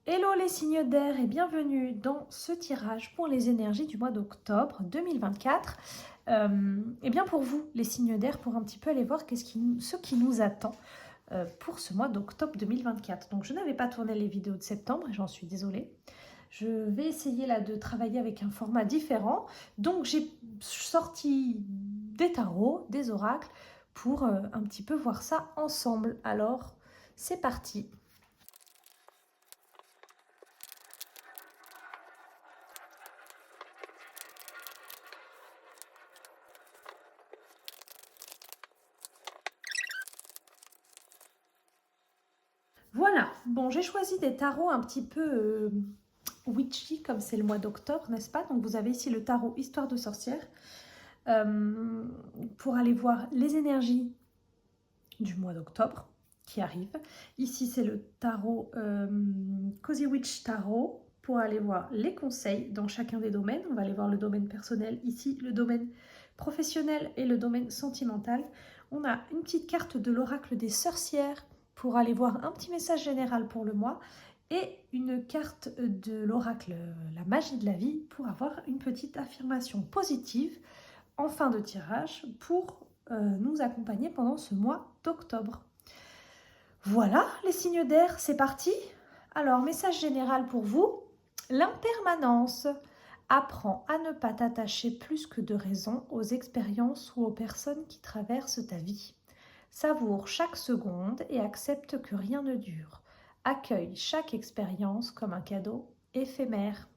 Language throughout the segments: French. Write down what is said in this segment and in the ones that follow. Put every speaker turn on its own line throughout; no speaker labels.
Hello les signes d'air et bienvenue dans ce tirage pour les énergies du mois d'octobre 2024. Et bien pour vous les signes d'air, pour un petit peu aller voir ce qui nous attend pour ce mois d'octobre 2024. Donc je n'avais pas tourné les vidéos de septembre et j'en suis désolée. Je vais essayer là de travailler avec un format différent. Donc j'ai sorti des tarots, des oracles pour un petit peu voir ça ensemble. Alors c'est parti. Voilà, bon, j'ai choisi des tarots un petit peu witchy, comme c'est le mois d'octobre, n'est-ce pas? Donc vous avez ici le tarot Histoire de sorcière, euh, pour aller voir les énergies du mois d'octobre qui arrivent. Ici, c'est le tarot Cozy Witch Tarot, pour aller voir les conseils dans chacun des domaines. On va aller voir le domaine personnel, ici le domaine professionnel et le domaine sentimental. On a une petite carte de l'oracle des sorcières pour aller voir un petit message général pour le mois et une carte de l'oracle la magie de la vie pour avoir une petite affirmation positive en fin de tirage pour nous accompagner pendant ce mois d'octobre. Voilà les signes d'air, c'est parti. Alors, message général pour vous, l'impermanence. Apprends à ne pas t'attacher plus que de raison aux expériences ou aux personnes qui traversent ta vie. Savoure chaque seconde et accepte que rien ne dure. Accueille chaque expérience comme un cadeau éphémère.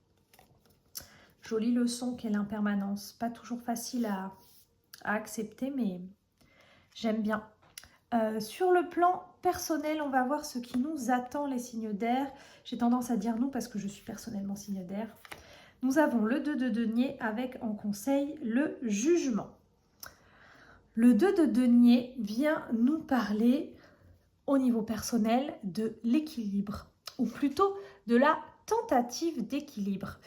Jolie leçon qu'est l'impermanence. Pas toujours facile à accepter, mais j'aime bien. Sur le plan personnel, on va voir ce qui nous attend, les signes d'air. J'ai tendance à dire nous parce que je suis personnellement signe d'air. Nous avons le 2 de denier avec en conseil le jugement. Le 2 de denier vient nous parler au niveau personnel de l'équilibre, ou plutôt de la tentative d'équilibre.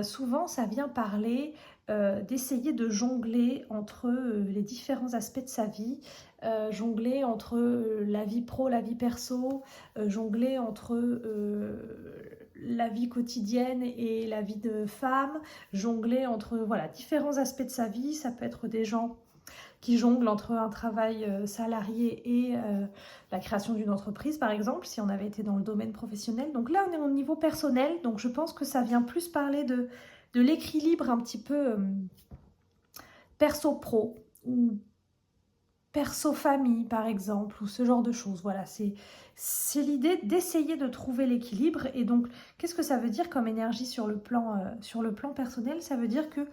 Souvent, ça vient parler d'essayer de jongler entre les différents aspects de sa vie, jongler entre la vie pro, la vie perso, jongler entre la vie quotidienne et la vie de femme, jongler entre voilà, différents aspects de sa vie. Ça peut être des gens qui jonglent entre un travail salarié et la création d'une entreprise, par exemple, si on avait été dans le domaine professionnel. Donc là, on est au niveau personnel, donc je pense que ça vient plus parler de l'équilibre un petit peu perso-pro, ou perso-famille, par exemple, ou ce genre de choses. Voilà, c'est l'idée d'essayer de trouver l'équilibre. Et donc, qu'est-ce que ça veut dire comme énergie sur le plan personnel? Ça veut dire que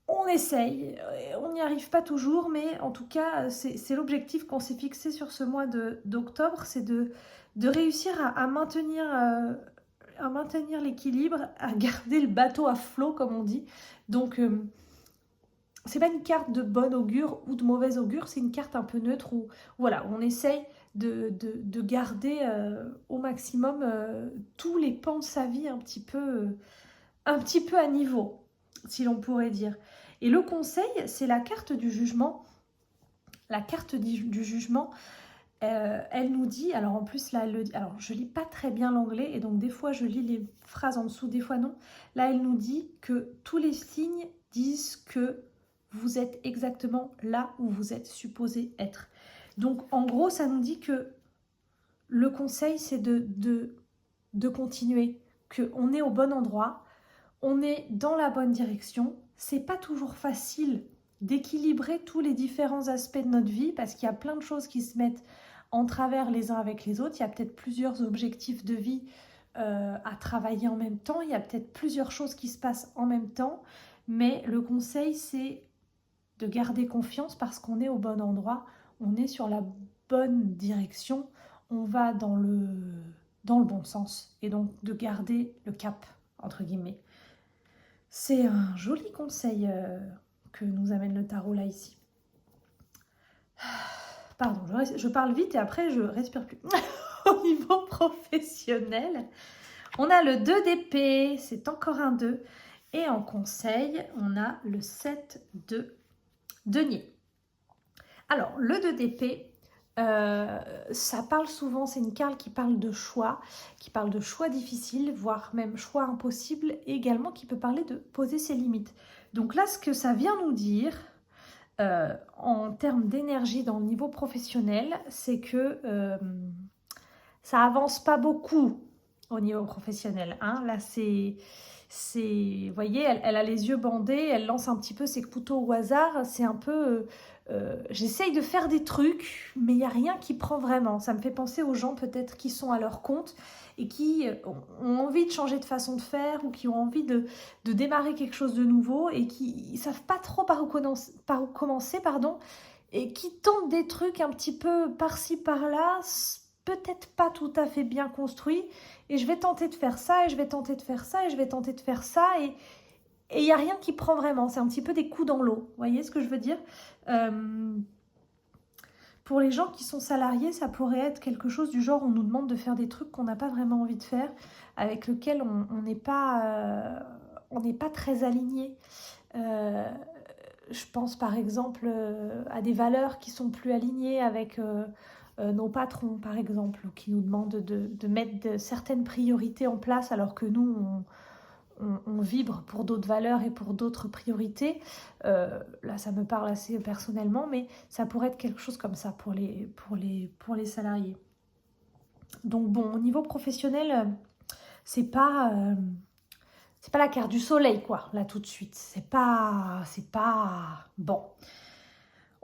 on essaye, on n'y arrive pas toujours, mais en tout cas, c'est l'objectif qu'on s'est fixé sur ce mois d'octobre, c'est de réussir à maintenir l'équilibre, à garder le bateau à flot, comme on dit. Donc, c'est pas une carte de bon augure ou de mauvais augure, c'est une carte un peu neutre où voilà, on essaye de garder au maximum tous les pans de sa vie un petit peu à niveau, si l'on pourrait dire. Et le conseil, c'est la carte du jugement. La carte du jugement, elle nous dit, alors en plus là, alors je lis pas très bien l'anglais et donc des fois je lis les phrases en dessous, des fois non. Là, elle nous dit que tous les signes disent que vous êtes exactement là où vous êtes supposé être. Donc en gros, ça nous dit que le conseil, c'est de continuer, qu'on est au bon endroit, on est dans la bonne direction. C'est pas toujours facile d'équilibrer tous les différents aspects de notre vie parce qu'il y a plein de choses qui se mettent en travers les uns avec les autres. Il y a peut-être plusieurs objectifs de vie à travailler en même temps. Il y a peut-être plusieurs choses qui se passent en même temps. Mais le conseil, c'est de garder confiance parce qu'on est au bon endroit. On est sur la bonne direction. On va dans le bon sens. Et donc de garder le cap, entre guillemets. C'est un joli conseil que nous amène le tarot là ici. Pardon, je parle vite et après je respire plus. Au niveau professionnel, on a le 2 d'épée, c'est encore un 2. Et en conseil, on a le 7 de denier. Alors, le 2 d'épée Ça parle souvent, c'est une carte qui parle de choix difficiles, voire même choix impossibles, et également qui peut parler de poser ses limites. Donc là, ce que ça vient nous dire, en termes d'énergie dans le niveau professionnel, c'est que ça avance pas beaucoup au niveau professionnel. Hein. Là, vous voyez, elle a les yeux bandés, elle lance un petit peu ses couteaux au hasard. C'est un peu, j'essaye de faire des trucs, mais il n'y a rien qui prend vraiment. Ça me fait penser aux gens peut-être qui sont à leur compte et qui ont envie de changer de façon de faire ou qui ont envie de démarrer quelque chose de nouveau et qui ne savent pas trop par où commencer, pardon, et qui tentent des trucs un petit peu par-ci, par-là, peut-être pas tout à fait bien construits, et je vais tenter de faire ça, et je vais tenter de faire ça, et je vais tenter de faire ça, et il n'y a rien qui prend vraiment. C'est un petit peu des coups dans l'eau. Vous voyez ce que je veux dire? Pour les gens qui sont salariés, ça pourrait être quelque chose du genre, on nous demande de faire des trucs qu'on n'a pas vraiment envie de faire, avec lesquels on n'est pas très aligné. Je pense par exemple à des valeurs qui sont plus alignées avec nos patrons, par exemple, qui nous demandent de mettre certaines priorités en place alors que nous, on vibre pour d'autres valeurs et pour d'autres priorités. Là, ça me parle assez personnellement, mais ça pourrait être quelque chose comme ça pour les salariés. Donc bon, au niveau professionnel, c'est pas la carte du soleil, quoi, là, tout de suite. C'est pas bon.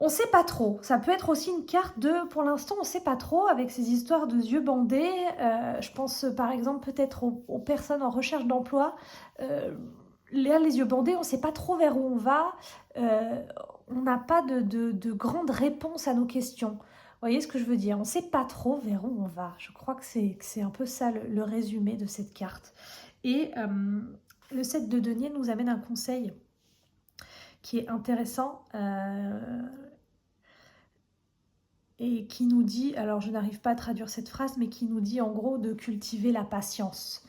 On sait pas trop. Ça peut être aussi une carte de, pour l'instant, on sait pas trop, avec ces histoires de yeux bandés. Je pense par exemple peut-être aux personnes en recherche d'emploi. Là, les yeux bandés, on sait pas trop vers où on va. On n'a pas de grandes réponses à nos questions. Vous voyez ce que je veux dire? On sait pas trop vers où on va. Je crois que c'est un peu ça le résumé de cette carte. Et le 7 de denier nous amène un conseil qui est intéressant et qui nous dit, alors je n'arrive pas à traduire cette phrase, mais qui nous dit en gros de cultiver la patience.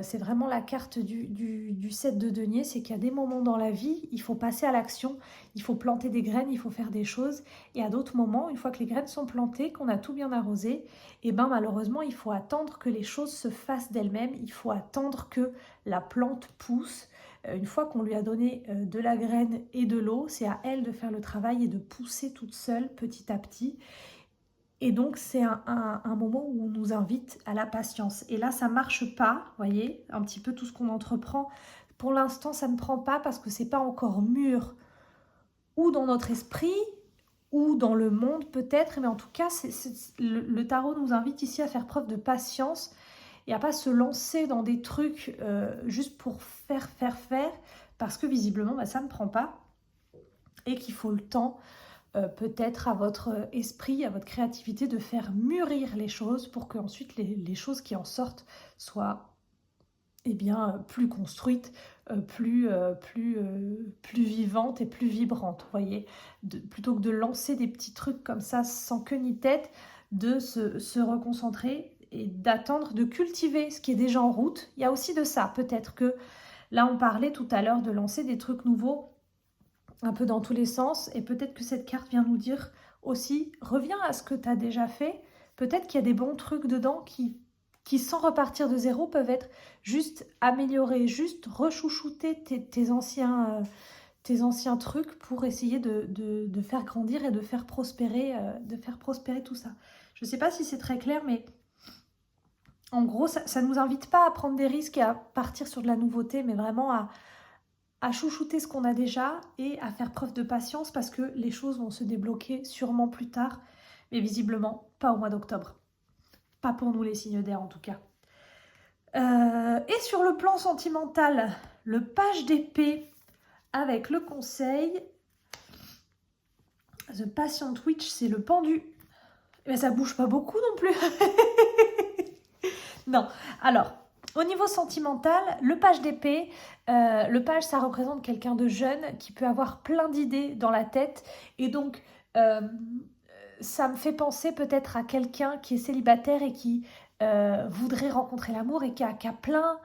C'est vraiment la carte du 7 de denier, c'est qu'il y a des moments dans la vie, il faut passer à l'action, il faut planter des graines, il faut faire des choses, et à d'autres moments, une fois que les graines sont plantées, qu'on a tout bien arrosé, et ben malheureusement, il faut attendre que les choses se fassent d'elles-mêmes, il faut attendre que la plante pousse. Une fois qu'on lui a donné de la graine et de l'eau, c'est à elle de faire le travail et de pousser toute seule petit à petit. Et donc, c'est un moment où on nous invite à la patience. Et là, ça ne marche pas, vous voyez, un petit peu tout ce qu'on entreprend. Pour l'instant, ça ne prend pas parce que ce n'est pas encore mûr, ou dans notre esprit, ou dans le monde peut-être. Mais en tout cas, le tarot nous invite ici à faire preuve de patience et à pas se lancer dans des trucs juste pour faire, parce que visiblement, bah, ça ne prend pas et qu'il faut le temps peut-être à votre esprit, à votre créativité de faire mûrir les choses pour qu'ensuite les choses qui en sortent soient plus construites, plus vivantes et plus vibrantes, vous voyez. Plutôt que de lancer des petits trucs comme ça sans queue ni tête, de se reconcentrer et d'attendre, de cultiver ce qui est déjà en route. Il y a aussi de ça, peut-être que là on parlait tout à l'heure de lancer des trucs nouveaux un peu dans tous les sens, et peut-être que cette carte vient nous dire aussi, reviens à ce que tu as déjà fait, peut-être qu'il y a des bons trucs dedans qui sans repartir de zéro peuvent être juste améliorés, juste rechouchouter tes anciens trucs pour essayer de faire grandir et de faire prospérer tout ça. Je ne sais pas si c'est très clair, mais en gros, ça ne nous invite pas à prendre des risques et à partir sur de la nouveauté, mais vraiment à chouchouter ce qu'on a déjà et à faire preuve de patience parce que les choses vont se débloquer sûrement plus tard, mais visiblement pas au mois d'octobre. Pas pour nous les signes d'air en tout cas. Et sur le plan sentimental, le page d'épée avec le conseil. The Patient Witch, c'est le pendu. Mais ça bouge pas beaucoup non plus. Non, alors... Au niveau sentimental, le page d'épée, le page, ça représente quelqu'un de jeune qui peut avoir plein d'idées dans la tête. Et donc, ça me fait penser peut-être à quelqu'un qui est célibataire et qui voudrait rencontrer l'amour et qui a plein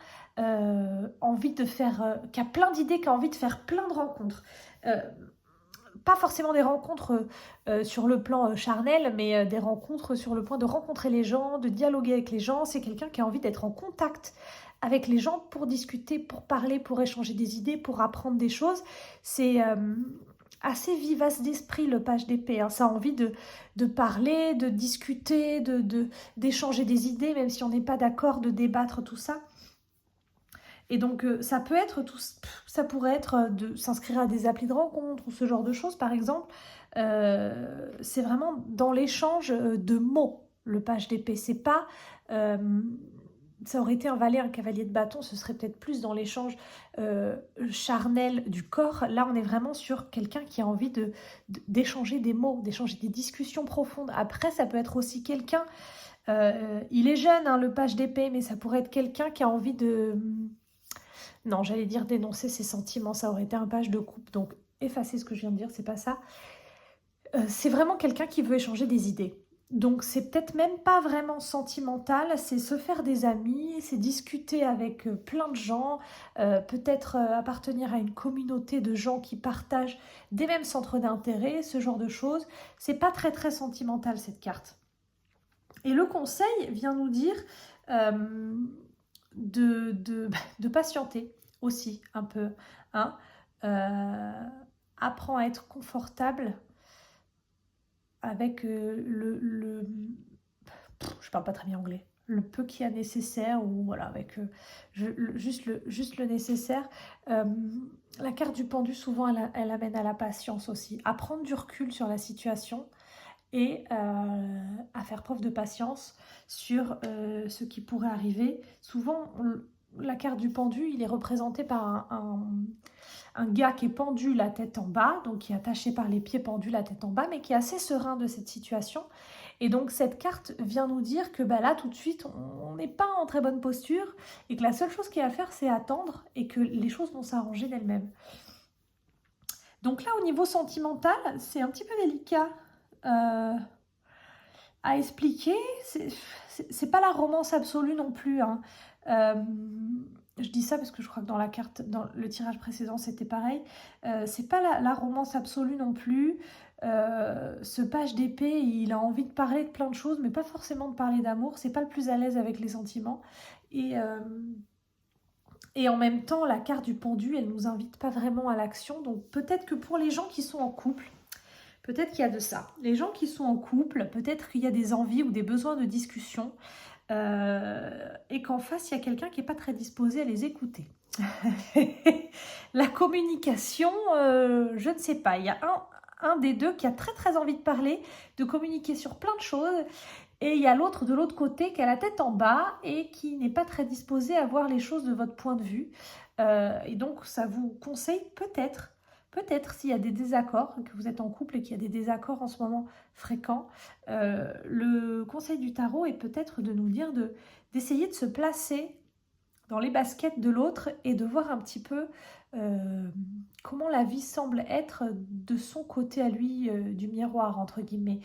envie de faire, qui a plein d'idées, qui a envie de faire plein de rencontres. pas forcément des rencontres sur le plan charnel, mais des rencontres sur le point de rencontrer les gens, de dialoguer avec les gens. C'est quelqu'un qui a envie d'être en contact avec les gens pour discuter, pour parler, pour échanger des idées, pour apprendre des choses. C'est assez vivace d'esprit, le page d'épée. Hein. Ça a envie de parler, de discuter, d'échanger des idées, même si on n'est pas d'accord, de débattre, tout ça. Et donc, ça peut être ça pourrait être de s'inscrire à des applis de rencontre ou ce genre de choses, par exemple. C'est vraiment dans l'échange de mots, le page d'épée. C'est pas... ça aurait été un valet, un cavalier de bâton, ce serait peut-être plus dans l'échange charnel du corps. Là, on est vraiment sur quelqu'un qui a envie d'échanger des mots, d'échanger des discussions profondes. Après, ça peut être aussi quelqu'un... il est jeune, hein, le page d'épée, mais ça pourrait être quelqu'un qui a envie de... Non, j'allais dire dénoncer ses sentiments, ça aurait été un page de coupe, donc effacez ce que je viens de dire, c'est pas ça. C'est vraiment quelqu'un qui veut échanger des idées. Donc c'est peut-être même pas vraiment sentimental, c'est se faire des amis, c'est discuter avec plein de gens, peut-être appartenir à une communauté de gens qui partagent des mêmes centres d'intérêt, ce genre de choses. C'est pas très très sentimental cette carte. Et le conseil vient nous dire de patienter aussi un peu. Hein. Apprends à être confortable avec je parle pas très bien anglais, le peu qu'il y a nécessaire, ou voilà, avec juste le nécessaire. La carte du pendu, souvent, elle amène à la patience aussi. À prendre du recul sur la situation et à faire preuve de patience sur ce qui pourrait arriver. Souvent, la carte du pendu, il est représenté par un gars qui est pendu la tête en bas, donc qui est attaché par les pieds, pendu la tête en bas, mais qui est assez serein de cette situation. Et donc cette carte vient nous dire que là, tout de suite, on n'est pas en très bonne posture et que la seule chose qu'il y a à faire, c'est attendre et que les choses vont s'arranger d'elles-mêmes. Donc là, au niveau sentimental, c'est un petit peu délicat à expliquer. C'est pas la romance absolue non plus. Hein. Je dis ça parce que je crois que dans la carte, dans le tirage précédent, c'était pareil. C'est pas la romance absolue non plus. Ce page d'épée, il a envie de parler de plein de choses, mais pas forcément de parler d'amour. C'est pas le plus à l'aise avec les sentiments. Et en même temps, la carte du pendu, elle nous invite pas vraiment à l'action. Donc peut-être que pour les gens qui sont en couple, peut-être qu'il y a de ça. Les gens qui sont en couple, peut-être qu'il y a des envies ou des besoins de discussion et qu'en face, il y a quelqu'un qui n'est pas très disposé à les écouter. La communication, je ne sais pas. Il y a un des deux qui a très très envie de parler, de communiquer sur plein de choses. Et il y a l'autre de l'autre côté qui a la tête en bas et qui n'est pas très disposé à voir les choses de votre point de vue. Et donc, ça vous conseille peut-être s'il y a des désaccords, que vous êtes en couple et qu'il y a des désaccords en ce moment fréquents, le conseil du tarot est peut-être de nous dire d'essayer de se placer dans les baskets de l'autre et de voir un petit peu comment la vie semble être de son côté à lui du miroir, entre guillemets.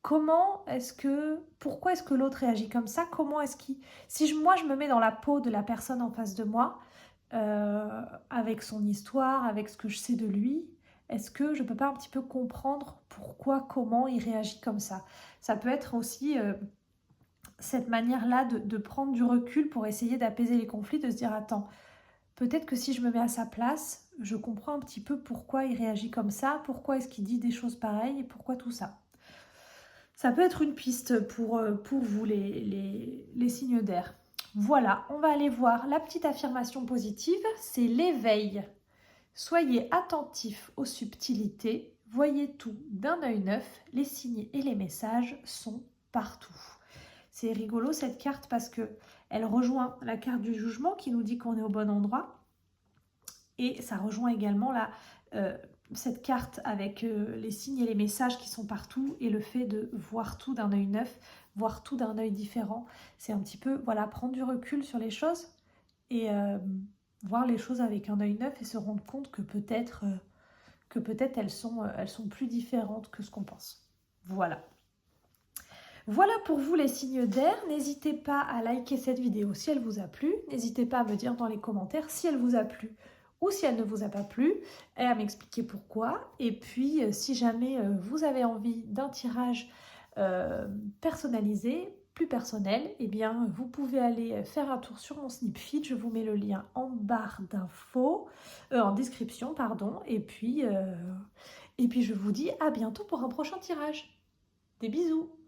Pourquoi est-ce que l'autre réagit comme ça? Comment est-ce qu'il... Si moi je me mets dans la peau de la personne en face de moi, avec son histoire, avec ce que je sais de lui, est-ce que je peux pas un petit peu comprendre pourquoi, comment il réagit comme ça? Ça peut être aussi cette manière-là de prendre du recul pour essayer d'apaiser les conflits, de se dire attends, peut-être que si je me mets à sa place, je comprends un petit peu pourquoi il réagit comme ça, pourquoi est-ce qu'il dit des choses pareilles et pourquoi tout ça. Ça peut être une piste pour vous les signes d'air. Voilà, on va aller voir la petite affirmation positive, c'est l'éveil. Soyez attentifs aux subtilités, voyez tout d'un œil neuf, les signes et les messages sont partout. C'est rigolo cette carte parce que elle rejoint la carte du jugement qui nous dit qu'on est au bon endroit. Et ça rejoint également cette carte avec les signes et les messages qui sont partout et le fait de voir tout d'un œil neuf, voir tout d'un œil différent. C'est un petit peu, voilà, prendre du recul sur les choses et voir les choses avec un œil neuf et se rendre compte que peut-être elles sont plus différentes que ce qu'on pense. Voilà. Voilà pour vous les signes d'air. N'hésitez pas à liker cette vidéo si elle vous a plu. N'hésitez pas à me dire dans les commentaires si elle vous a plu ou si elle ne vous a pas plu, et à m'expliquer pourquoi. Et puis, si jamais vous avez envie d'un tirage personnalisé, plus personnel, eh bien, vous pouvez aller faire un tour sur mon Snipfeed. Je vous mets le lien en barre d'infos, en description, pardon. Et puis, je vous dis à bientôt pour un prochain tirage. Des bisous!